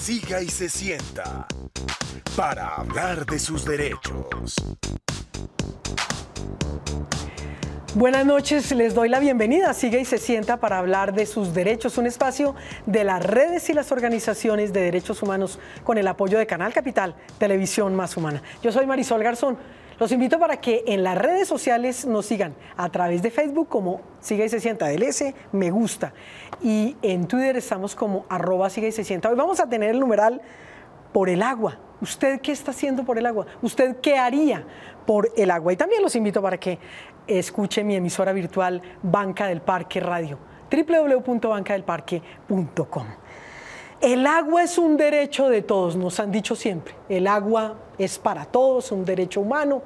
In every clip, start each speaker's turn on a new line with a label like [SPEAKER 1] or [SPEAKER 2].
[SPEAKER 1] Siga y se sienta para hablar de sus derechos.
[SPEAKER 2] Buenas noches, les doy la bienvenida. Siga y se sienta para hablar de sus derechos, un espacio de las redes y las organizaciones de derechos humanos con el apoyo de Canal Capital, Televisión Más Humana. Yo soy Marisol Garzón. Los invito para que en las redes sociales nos sigan a través de Facebook como Siga y se sienta, del S, me gusta. Y en Twitter estamos como @Siga y se sienta. Hoy vamos a tener el numeral por el agua. ¿Usted qué está haciendo por el agua? ¿Usted qué haría por el agua? Y también los invito para que escuche mi emisora virtual Banca del Parque Radio, www.bancadelparque.com. El agua es un derecho de todos, nos han dicho siempre. El agua es para todos, un derecho humano.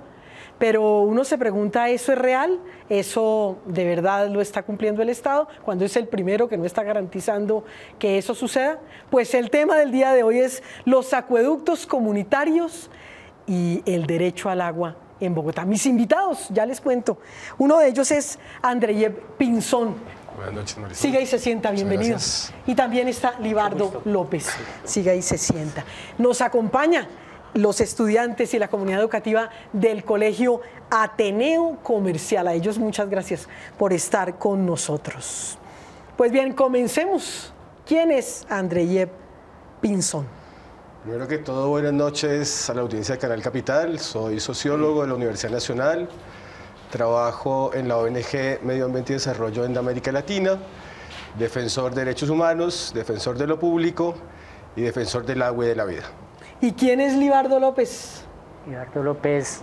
[SPEAKER 2] Pero uno se pregunta, ¿eso es real? ¿Eso de verdad lo está cumpliendo el Estado cuando es el primero que no está garantizando que eso suceda? Pues el tema del día de hoy es los acueductos comunitarios y el derecho al agua en Bogotá. Mis invitados, ya les cuento. Uno de ellos es Andreyev Pinzón.
[SPEAKER 3] Buenas noches, Marisol.
[SPEAKER 2] Siga y se sienta, bienvenido. Y también está Libardo López. Siga y se sienta. Nos acompaña los estudiantes y la comunidad educativa del Colegio Ateneo Comercial. A ellos muchas gracias por estar con nosotros. Pues bien, comencemos. ¿Quién es Andreyev Pinzón?
[SPEAKER 3] Primero que todo, buenas noches a la audiencia de Canal Capital. Soy sociólogo de la Universidad Nacional. Trabajo en la ONG Medio Ambiente y Desarrollo en América Latina. Defensor de derechos humanos, defensor de lo público y defensor del agua y de la vida.
[SPEAKER 2] ¿Y quién es Libardo López?
[SPEAKER 4] Libardo López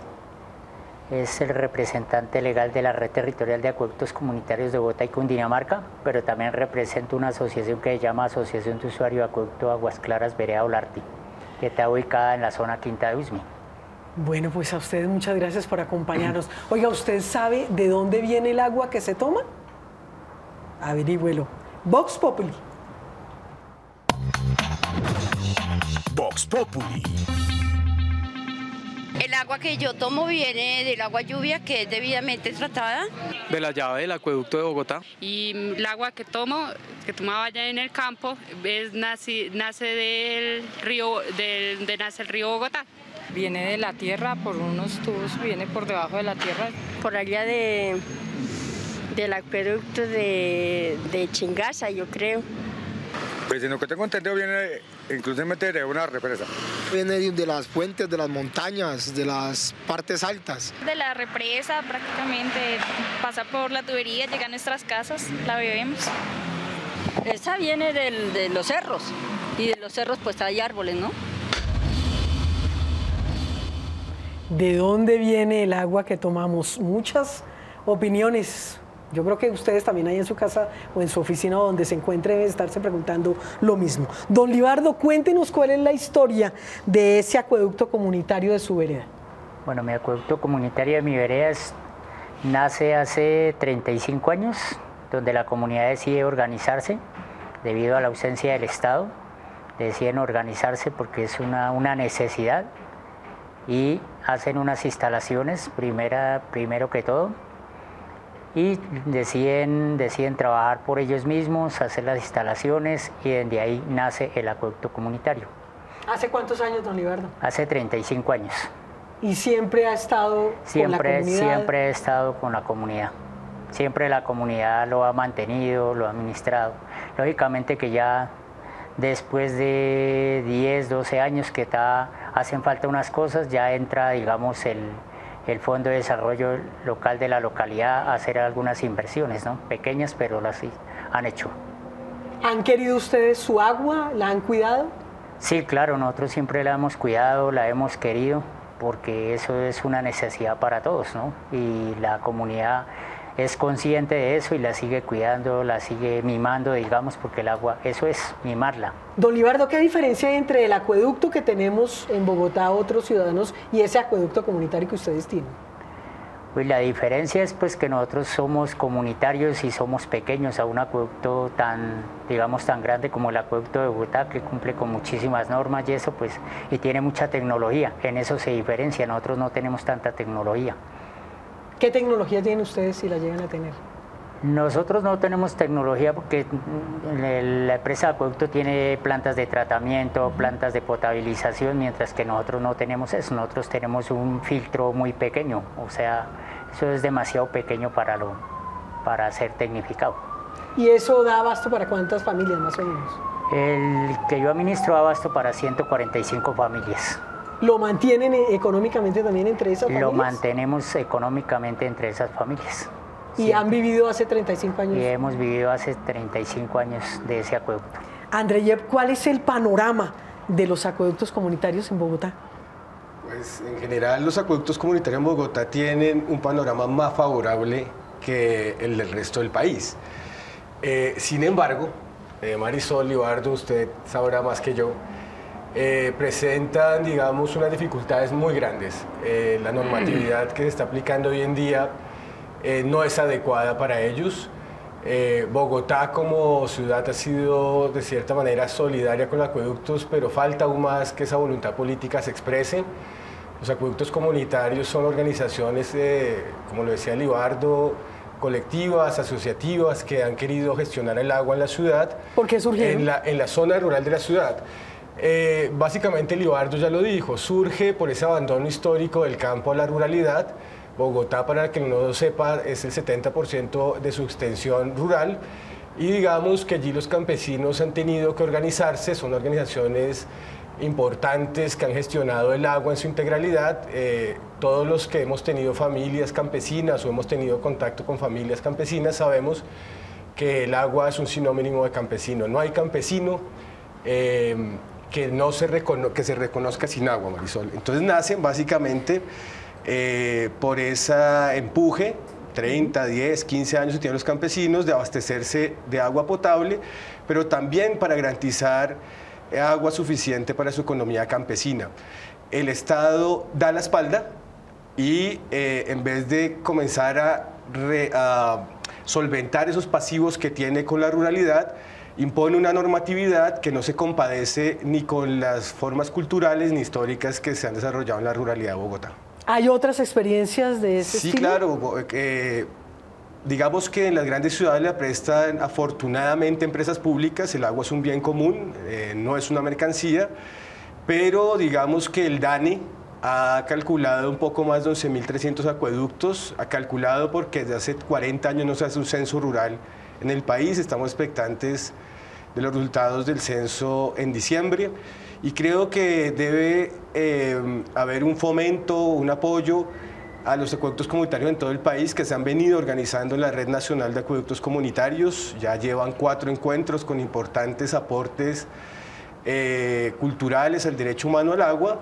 [SPEAKER 4] es el representante legal de la Red Territorial de Acueductos Comunitarios de Bogotá y Cundinamarca, pero también representa una asociación que se llama Asociación de Usuario de Acueducto Aguas Claras Vereda Olarte, que está ubicada en la zona Quinta de Usme.
[SPEAKER 2] Bueno, pues a ustedes muchas gracias por acompañarnos. Oiga, ¿usted sabe de dónde viene el agua que se toma? Averígüelo. Vox Populi.
[SPEAKER 1] Vox Populi.
[SPEAKER 5] El agua que yo tomo viene del agua lluvia, que es debidamente tratada.
[SPEAKER 6] De la llave del acueducto de Bogotá.
[SPEAKER 7] Y el agua que tomaba allá en el campo, nace del río, donde nace el río Bogotá.
[SPEAKER 8] Viene de la tierra por unos tubos, viene por debajo de la tierra.
[SPEAKER 9] Por allá del acueducto de Chingaza, yo creo.
[SPEAKER 10] Pues en lo que tengo entendido viene inclusivamente de una represa.
[SPEAKER 11] Viene de las fuentes, de las montañas, de las partes altas.
[SPEAKER 12] De la represa prácticamente, pasa por la tubería, llega a nuestras casas, la bebemos.
[SPEAKER 9] Esa viene de los cerros, y de los cerros pues hay árboles, ¿no?
[SPEAKER 2] ¿De dónde viene el agua que tomamos? Muchas opiniones. Yo creo que ustedes también ahí en su casa o en su oficina o donde se encuentre deben estarse preguntando lo mismo. Don Libardo, cuéntenos cuál es la historia de ese acueducto comunitario de su vereda.
[SPEAKER 4] Bueno, mi acueducto comunitario de mi vereda nace hace 35 años, donde la comunidad decide organizarse debido a la ausencia del Estado. Deciden organizarse porque es una necesidad y hacen unas instalaciones, primero que todo, y deciden trabajar por ellos mismos, hacer las instalaciones y desde ahí nace el acueducto comunitario.
[SPEAKER 2] ¿Hace cuántos años, don Libardo?
[SPEAKER 4] Hace 35 años.
[SPEAKER 2] ¿Y siempre ha estado con la comunidad?
[SPEAKER 4] Siempre he estado con la comunidad. Siempre la comunidad lo ha mantenido, lo ha administrado. Lógicamente que ya después de 10, 12 años que hacen falta unas cosas, ya entra, digamos, el Fondo de Desarrollo Local de la localidad a hacer algunas inversiones, ¿no? Pequeñas, pero las han hecho.
[SPEAKER 2] ¿Han querido ustedes su agua? ¿La han cuidado?
[SPEAKER 4] Sí, claro, nosotros siempre la hemos cuidado, la hemos querido, porque eso es una necesidad para todos, ¿no? Y la comunidad es consciente de eso y la sigue cuidando, la sigue mimando, digamos, porque el agua, eso es mimarla.
[SPEAKER 2] Don Libardo, ¿qué diferencia hay entre el acueducto que tenemos en Bogotá, otros ciudadanos, y ese acueducto comunitario que ustedes tienen?
[SPEAKER 4] Pues la diferencia es pues que nosotros somos comunitarios y somos pequeños a un acueducto tan, digamos, tan grande como el acueducto de Bogotá, que cumple con muchísimas normas y eso pues, y tiene mucha tecnología. En eso se diferencia, nosotros no tenemos tanta tecnología.
[SPEAKER 2] ¿Qué tecnología tienen ustedes si la llegan a tener?
[SPEAKER 4] Nosotros no tenemos tecnología porque la empresa de acueducto tiene plantas de tratamiento, plantas de potabilización, mientras que nosotros no tenemos eso. Nosotros tenemos un filtro muy pequeño, o sea, eso es demasiado pequeño para ser tecnificado.
[SPEAKER 2] ¿Y eso da abasto para cuántas familias más o menos?
[SPEAKER 4] El que yo administro da abasto para 145 familias.
[SPEAKER 2] ¿Lo mantienen económicamente también entre esas familias?
[SPEAKER 4] Lo mantenemos económicamente entre esas familias.
[SPEAKER 2] ¿Y han vivido hace 35 años?
[SPEAKER 4] Y hemos vivido hace 35 años de ese acueducto.
[SPEAKER 2] Andreyeb, ¿cuál es el panorama de los acueductos comunitarios en Bogotá?
[SPEAKER 3] Pues en general los acueductos comunitarios en Bogotá tienen un panorama más favorable que el del resto del país. Sin embargo, Marisol, Libardo, usted sabrá más que yo, presentan, digamos, unas dificultades muy grandes. La normatividad que se está aplicando hoy en día no es adecuada para ellos. Bogotá como ciudad ha sido de cierta manera solidaria con los acueductos, pero falta aún más que esa voluntad política se exprese. Los acueductos comunitarios son organizaciones, como lo decía Libardo, colectivas, asociativas, que han querido gestionar el agua en la ciudad.
[SPEAKER 2] ¿Por qué surgieron?
[SPEAKER 3] En la zona rural de la ciudad. Básicamente Libardo ya lo dijo, surge por ese abandono histórico del campo a la ruralidad. Bogotá, para que no lo sepa, es el 70% de su extensión rural y digamos que allí los campesinos han tenido que organizarse, son organizaciones importantes que han gestionado el agua en su integralidad. Todos los que hemos tenido familias campesinas o hemos tenido contacto con familias campesinas sabemos que el agua es un sinónimo de campesino. No hay campesino que se reconozca sin agua, Marisol. Entonces nacen básicamente por ese empuje, 30, 10, 15 años que tienen los campesinos de abastecerse de agua potable, pero también para garantizar agua suficiente para su economía campesina. El Estado da la espalda y en vez de comenzar a solventar esos pasivos que tiene con la ruralidad, impone una normatividad que no se compadece ni con las formas culturales ni históricas que se han desarrollado en la ruralidad de Bogotá.
[SPEAKER 2] ¿Hay otras experiencias de ese estilo?
[SPEAKER 3] Sí, claro. Digamos que en las grandes ciudades le prestan afortunadamente empresas públicas, el agua es un bien común, no es una mercancía, pero digamos que el DANE ha calculado un poco más de 11.300 acueductos, ha calculado porque desde hace 40 años no se hace un censo rural en el país, estamos expectantes de los resultados del censo en diciembre y creo que debe haber un fomento, un apoyo a los acueductos comunitarios en todo el país que se han venido organizando en la Red Nacional de Acueductos Comunitarios, ya llevan 4 encuentros con importantes aportes culturales al derecho humano al agua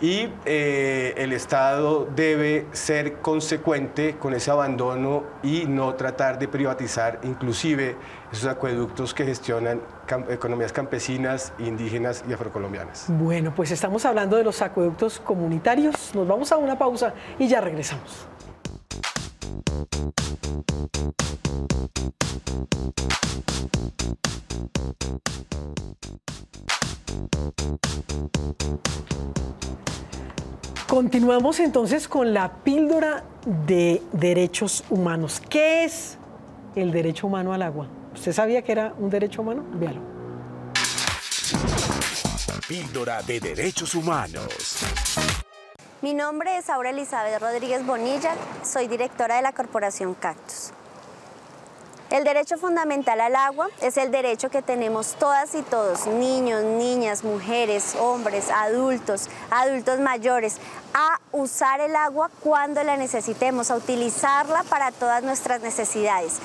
[SPEAKER 3] y el Estado debe ser consecuente con ese abandono y no tratar de privatizar inclusive esos acueductos que gestionan economías campesinas, indígenas y afrocolombianas.
[SPEAKER 2] Bueno, pues estamos hablando de los acueductos comunitarios. Nos vamos a una pausa y ya regresamos. Continuamos entonces con la píldora de derechos humanos. ¿Qué es el derecho humano al agua? ¿Usted sabía que era un derecho humano? Véalo.
[SPEAKER 1] Píldora de derechos humanos.
[SPEAKER 13] Mi nombre es Aura Elizabeth Rodríguez Bonilla, soy directora de la Corporación Cactus. El derecho fundamental al agua es el derecho que tenemos todas y todos, niños, niñas, mujeres, hombres, adultos mayores, a usar el agua cuando la necesitemos, a utilizarla para todas nuestras necesidades.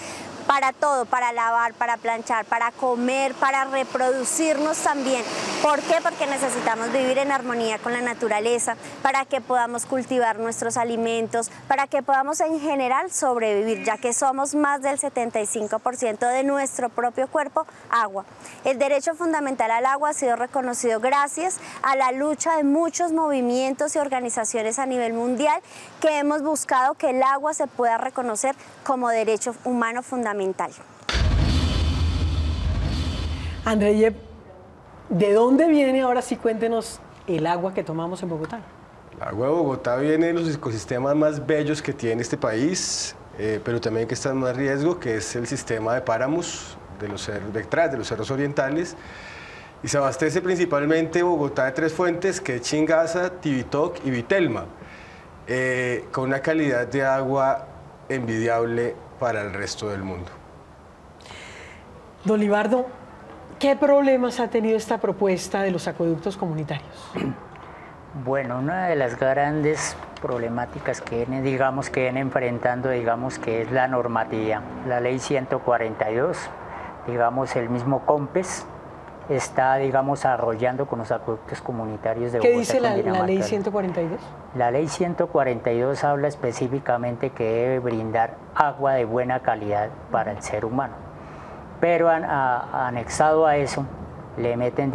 [SPEAKER 13] para todo, para lavar, para planchar, para comer, para reproducirnos también. ¿Por qué? Porque necesitamos vivir en armonía con la naturaleza, para que podamos cultivar nuestros alimentos, para que podamos en general sobrevivir, ya que somos más del 75% de nuestro propio cuerpo agua. El derecho fundamental al agua ha sido reconocido gracias a la lucha de muchos movimientos y organizaciones a nivel mundial que hemos buscado que el agua se pueda reconocer como derecho humano fundamental.
[SPEAKER 2] Andrei, ¿de dónde viene, ahora sí cuéntenos, el agua que tomamos en Bogotá?
[SPEAKER 3] El agua de Bogotá viene de los ecosistemas más bellos que tiene este país, pero también que está en más riesgo, que es el sistema de páramos detrás de los cerros orientales. Y se abastece principalmente Bogotá de 3 fuentes, que es Chingaza, Tibitoc y Vitelma, con una calidad de agua envidiable para el resto del mundo.
[SPEAKER 2] Don Libardo, ¿qué problemas ha tenido esta propuesta de los acueductos comunitarios?
[SPEAKER 4] Bueno, una de las grandes problemáticas que vienen enfrentando, que es la normatividad. La ley 142, el mismo COMPES, está, arrollando con los acueductos comunitarios de Bogotá.
[SPEAKER 2] ¿Qué dice la ley 142?
[SPEAKER 4] La ley 142 habla específicamente que debe brindar agua de buena calidad para el ser humano. Pero anexado a eso, le meten,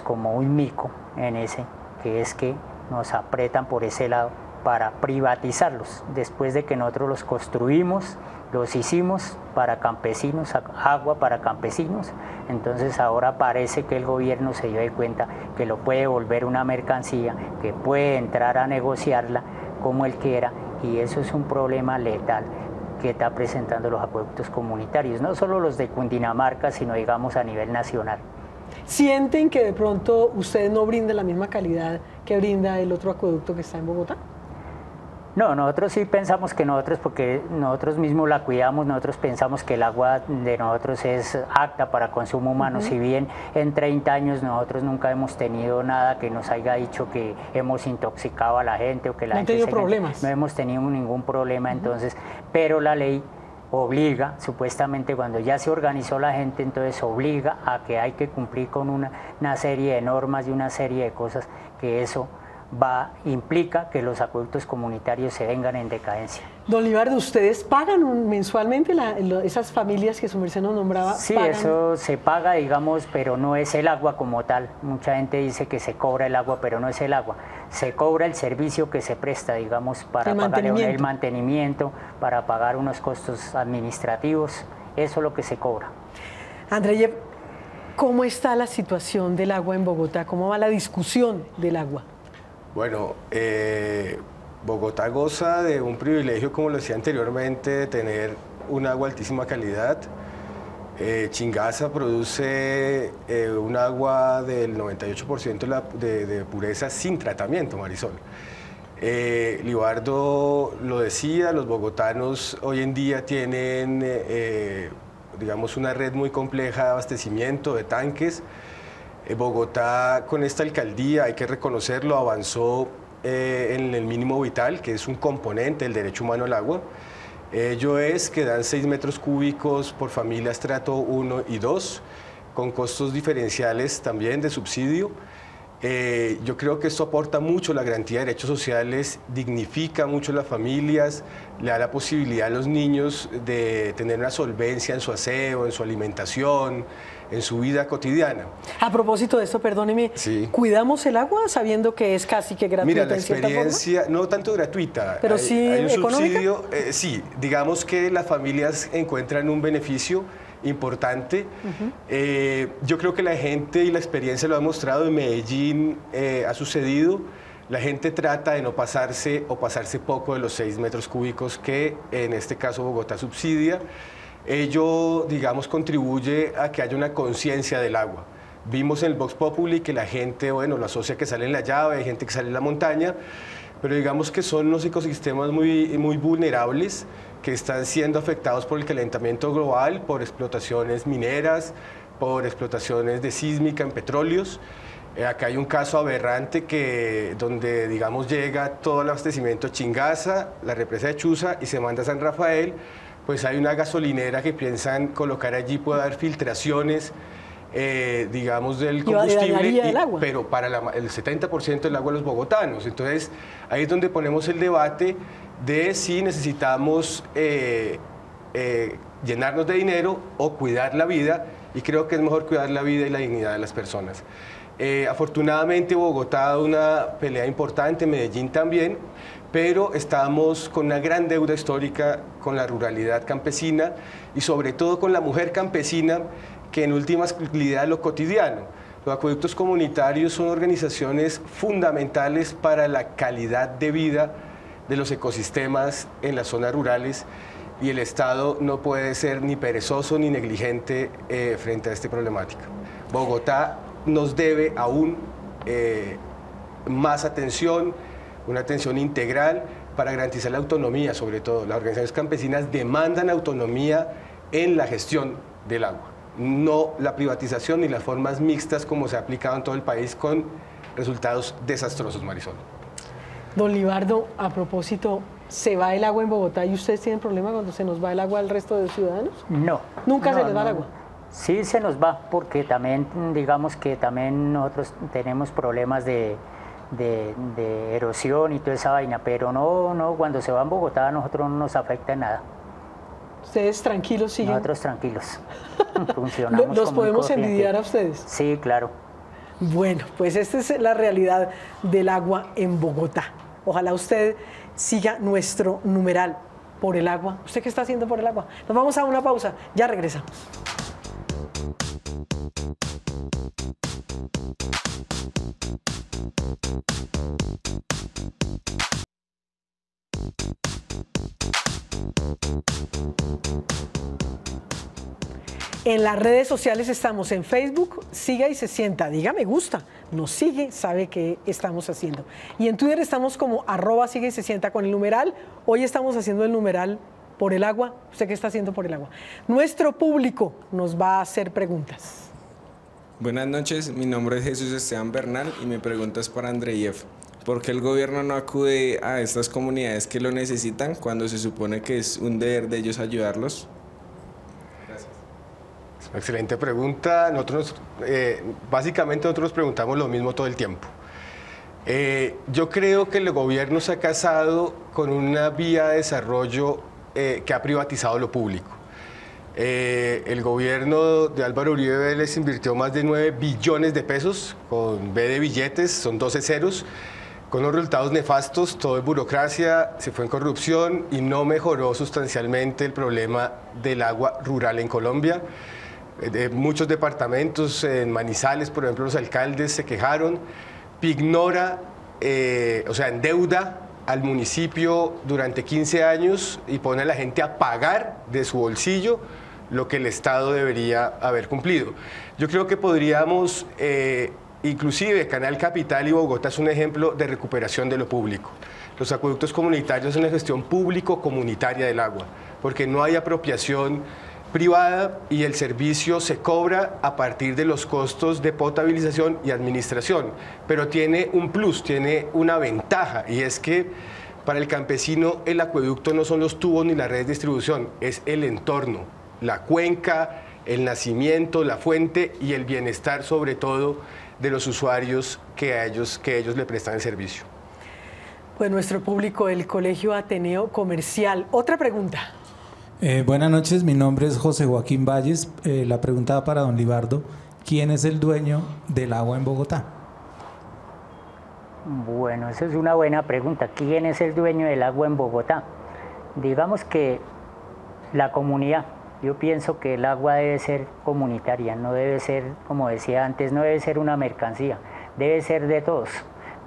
[SPEAKER 4] como un mico en ese, que es que nos apretan por ese lado para privatizarlos, después de que nosotros los construimos, los hicimos para campesinos, agua para campesinos. Entonces ahora parece que el gobierno se dio de cuenta que lo puede volver una mercancía, que puede entrar a negociarla como él quiera, y eso es un problema letal que está presentando los acueductos comunitarios, no solo los de Cundinamarca, sino a nivel nacional.
[SPEAKER 2] ¿Sienten que de pronto ustedes no brindan la misma calidad que brinda el otro acueducto que está en Bogotá?
[SPEAKER 4] No, nosotros sí pensamos que porque nosotros mismos la cuidamos, nosotros pensamos que el agua de nosotros es apta para consumo humano, si bien en 30 años nosotros nunca hemos tenido nada que nos haya dicho que hemos intoxicado a la gente o que la gente...
[SPEAKER 2] ¿No han tenido problemas?
[SPEAKER 4] No hemos tenido ningún problema, entonces, pero la ley obliga, supuestamente cuando ya se organizó la gente, entonces obliga a que hay que cumplir con una serie de normas y una serie de cosas que eso implica que los acueductos comunitarios se vengan en decadencia.
[SPEAKER 2] Don Libardo, ¿ustedes pagan mensualmente esas familias que su merced nos nombraba?
[SPEAKER 4] Sí,
[SPEAKER 2] pagan?
[SPEAKER 4] Eso se paga, pero no es el agua como tal. Mucha gente dice que se cobra el agua, pero no es el agua. Se cobra el servicio que se presta, para pagar el mantenimiento, para pagar unos costos administrativos. Eso es lo que se cobra.
[SPEAKER 2] Andrei, ¿cómo está la situación del agua en Bogotá? ¿Cómo va la discusión del agua?
[SPEAKER 3] Bueno, Bogotá goza de un privilegio, como lo decía anteriormente, de tener un agua de altísima calidad. Chingaza produce un agua del 98% de pureza sin tratamiento, Marisol. Libardo lo decía, los bogotanos hoy en día tienen, una red muy compleja de abastecimiento de tanques. Bogotá, con esta alcaldía, hay que reconocerlo, avanzó en el mínimo vital, que es un componente del derecho humano al agua. Ello es que dan 6 metros cúbicos por familia estrato 1 y 2, con costos diferenciales también de subsidio. Yo creo que esto aporta mucho la garantía de derechos sociales, dignifica mucho a las familias, le da la posibilidad a los niños de tener una solvencia en su aseo, en su alimentación, en su vida cotidiana.
[SPEAKER 2] A propósito de esto, perdóneme,
[SPEAKER 3] sí.
[SPEAKER 2] ¿Cuidamos el agua sabiendo que es casi que gratuita?
[SPEAKER 3] Mira, la experiencia, no tanto gratuita,
[SPEAKER 2] pero sí
[SPEAKER 3] hay un
[SPEAKER 2] económica.
[SPEAKER 3] Subsidio, sí, digamos que las familias encuentran un beneficio importante. Yo creo que la gente y la experiencia lo ha mostrado, en Medellín ha sucedido. La gente trata de no pasarse o pasarse poco de los 6 metros cúbicos que en este caso Bogotá subsidia. Ello, contribuye a que haya una conciencia del agua. Vimos en el Vox Populi que la gente, lo asocia que sale en la llave, hay gente que sale en la montaña, pero digamos que son unos ecosistemas muy, muy vulnerables que están siendo afectados por el calentamiento global, por explotaciones mineras, por explotaciones de sísmica en petróleos. Acá hay un caso aberrante donde, llega todo el abastecimiento a Chingaza, la represa de Chuza, y se manda a San Rafael, pues hay una gasolinera que piensan colocar allí, puede haber filtraciones, digamos, del combustible, pero para el 70% del agua de los bogotanos. Entonces, ahí es donde ponemos el debate de si necesitamos llenarnos de dinero o cuidar la vida, y creo que es mejor cuidar la vida y la dignidad de las personas. Afortunadamente, Bogotá ha dado una pelea importante, Medellín también, pero estamos con una gran deuda histórica con la ruralidad campesina y sobre todo con la mujer campesina, que en últimas lidera lo cotidiano. Los acueductos comunitarios son organizaciones fundamentales para la calidad de vida de los ecosistemas en las zonas rurales, y el Estado no puede ser ni perezoso ni negligente frente a esta problemática. Bogotá nos debe aún más atención, una atención integral para garantizar la autonomía, sobre todo. Las organizaciones campesinas demandan autonomía en la gestión del agua, no la privatización ni las formas mixtas como se ha aplicado en todo el país con resultados desastrosos, Marisol.
[SPEAKER 2] Don Libardo, a propósito, ¿se va el agua en Bogotá y ustedes tienen problema cuando se nos va el agua al resto de los ciudadanos?
[SPEAKER 4] No.
[SPEAKER 2] ¿Nunca se les va el agua?
[SPEAKER 4] Sí se nos va, porque también, digamos que también nosotros tenemos problemas de erosión y toda esa vaina, pero no, cuando se va en Bogotá a nosotros no nos afecta en nada.
[SPEAKER 2] ¿Ustedes tranquilos siguen?
[SPEAKER 4] Nosotros tranquilos. Funcionamos.
[SPEAKER 2] ¿Los podemos envidiar a ustedes?
[SPEAKER 4] Sí, claro.
[SPEAKER 2] Bueno, pues esta es la realidad del agua en Bogotá. Ojalá usted siga nuestro numeral por el agua. ¿Usted qué está haciendo por el agua? Nos vamos a una pausa, ya regresamos. En las redes sociales estamos en Facebook, siga y se sienta, diga me gusta, nos sigue, sabe qué estamos haciendo. Y en Twitter estamos como @siga y se sienta con el numeral. Hoy estamos haciendo el numeral por el agua. ¿Usted qué está haciendo por el agua? Nuestro público nos va a hacer preguntas.
[SPEAKER 14] Buenas noches, mi nombre es Jesús Esteban Bernal y mi pregunta es para Andreyev. ¿Por qué el gobierno no acude a estas comunidades que lo necesitan cuando se supone que es un deber de ellos ayudarlos?
[SPEAKER 3] Excelente pregunta. Básicamente nosotros preguntamos lo mismo todo el tiempo. Yo creo que el gobierno se ha casado con una vía de desarrollo que ha privatizado lo público. El gobierno de Álvaro Uribe Vélez invirtió más de 9 billones de pesos, con B de billetes, son 12 ceros, con unos resultados nefastos, todo es burocracia, se fue en corrupción y no mejoró sustancialmente el problema del agua rural en Colombia. De muchos departamentos, en Manizales, por ejemplo, los alcaldes se quejaron. Pignora, endeuda al municipio durante 15 años y pone a la gente a pagar de su bolsillo lo que el Estado debería haber cumplido. Yo creo que podríamos, inclusive Canal Capital y Bogotá es un ejemplo de recuperación de lo público. Los acueductos comunitarios son una gestión público-comunitaria del agua, porque no hay apropiación privada y el servicio se cobra a partir de los costos de potabilización y administración, pero tiene un plus, tiene una ventaja, y es que para el campesino el acueducto no son los tubos ni la red de distribución, es el entorno, la cuenca, el nacimiento, la fuente y el bienestar sobre todo de los usuarios que ellos le prestan el servicio.
[SPEAKER 2] Pues nuestro público del Colegio Ateneo Comercial. Otra pregunta.
[SPEAKER 15] Buenas noches, mi nombre es José Joaquín Valles. La pregunta para don Libardo: ¿quién es el dueño del agua en Bogotá?
[SPEAKER 4] Bueno, esa es una buena pregunta. ¿Quién es el dueño del agua en Bogotá? Digamos que la comunidad. Yo pienso que el agua debe ser comunitaria, no debe ser, como decía antes, no debe ser una mercancía, debe ser de todos.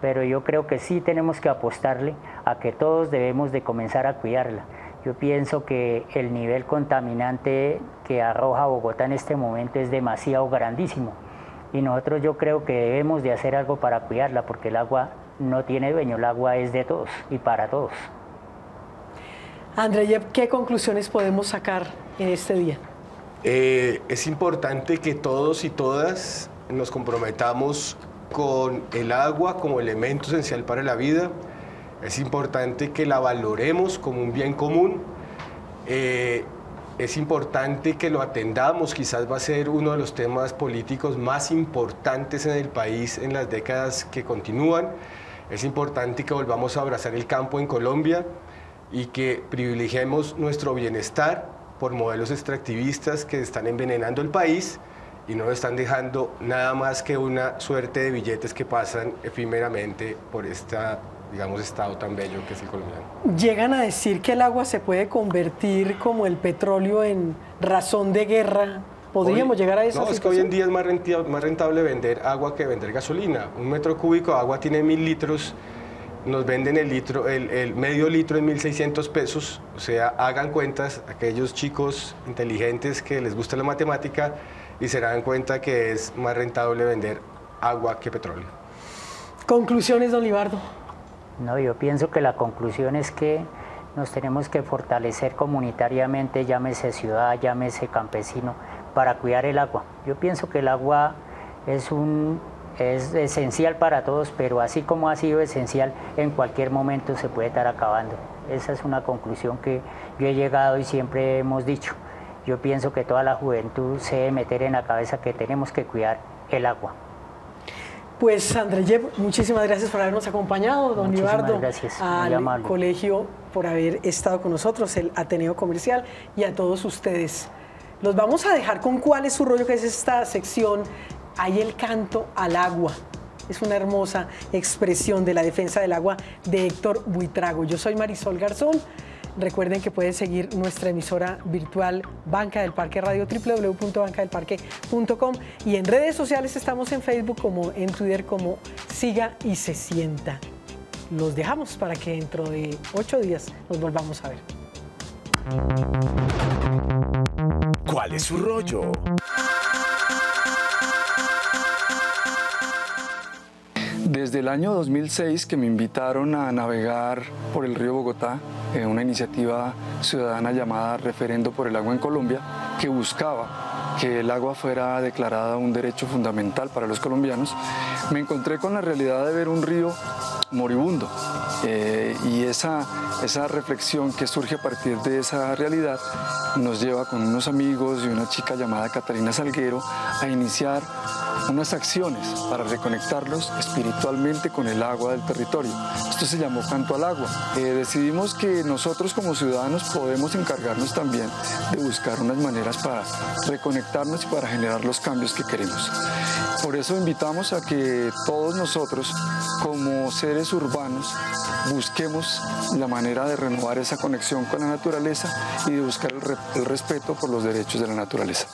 [SPEAKER 4] Pero yo creo que sí tenemos que apostarle a que todos debemos de comenzar a cuidarla. Yo pienso que el nivel contaminante que arroja Bogotá en este momento es demasiado grandísimo y nosotros yo creo que debemos de hacer algo para cuidarla, porque el agua no tiene dueño, el agua es de todos y para todos.
[SPEAKER 2] Andreyev, ¿qué conclusiones podemos sacar en este día?
[SPEAKER 3] Es importante que todos y todas nos comprometamos con el agua como elemento esencial para la vida. Es importante que la valoremos como un bien común. Es importante que lo atendamos, quizás va a ser uno de los temas políticos más importantes en el país en las décadas que continúan. Es importante que volvamos a abrazar el campo en Colombia y que privilegiemos nuestro bienestar por modelos extractivistas que están envenenando el país y no están dejando nada más que una suerte de billetes que pasan efímeramente por digamos, estado tan bello que es el colombiano.
[SPEAKER 2] Llegan a decir que el agua se puede convertir como el petróleo en razón de guerra. ¿Podríamos llegar a esa situación?
[SPEAKER 3] No, es que hoy en día es más rentable vender agua que vender gasolina. Un metro cúbico de agua tiene 1000 litros, nos venden el medio litro en 1.600 pesos. O sea, hagan cuentas aquellos chicos inteligentes que les gusta la matemática y se dan cuenta que es más rentable vender agua que petróleo.
[SPEAKER 2] Conclusiones, don Libardo.
[SPEAKER 4] No, yo pienso que la conclusión es que nos tenemos que fortalecer comunitariamente, llámese ciudad, llámese campesino, para cuidar el agua. Yo pienso que el agua es esencial para todos, pero así como ha sido esencial, en cualquier momento se puede estar acabando. Esa es una conclusión que yo he llegado y siempre hemos dicho. Yo pienso que toda la juventud se debe meter en la cabeza que tenemos que cuidar el agua.
[SPEAKER 2] Pues Andreyev, muchísimas gracias por habernos acompañado, don Libardo, al colegio por haber estado con nosotros, el Ateneo Comercial, y a todos ustedes. Los vamos a dejar con cuál es su rollo, que es esta sección, hay el canto al agua. Es una hermosa expresión de la defensa del agua de Héctor Buitrago. Yo soy Marisol Garzón. Recuerden que pueden seguir nuestra emisora virtual Banca del Parque Radio, www.bancadelparque.com, y en redes sociales estamos en Facebook como en Twitter como Siga y Se Sienta. Los dejamos para que dentro de 8 días nos volvamos a ver.
[SPEAKER 1] ¿Cuál es su rollo?
[SPEAKER 16] Desde el año 2006 que me invitaron a navegar por el río Bogotá, una iniciativa ciudadana llamada Referendo por el Agua en Colombia, que buscaba que el agua fuera declarada un derecho fundamental para los colombianos, me encontré con la realidad de ver un río moribundo. Y esa reflexión que surge a partir de esa realidad nos lleva con unos amigos y una chica llamada Catalina Salguero a iniciar unas acciones para reconectarlos espiritualmente con el agua del territorio. Esto se llamó Canto al Agua. Decidimos que nosotros como ciudadanos podemos encargarnos también de buscar unas maneras para reconectarnos y para generar los cambios que queremos. Por eso invitamos a que todos nosotros, como seres urbanos, busquemos la manera de renovar esa conexión con la naturaleza y de buscar el respeto por los derechos de la naturaleza.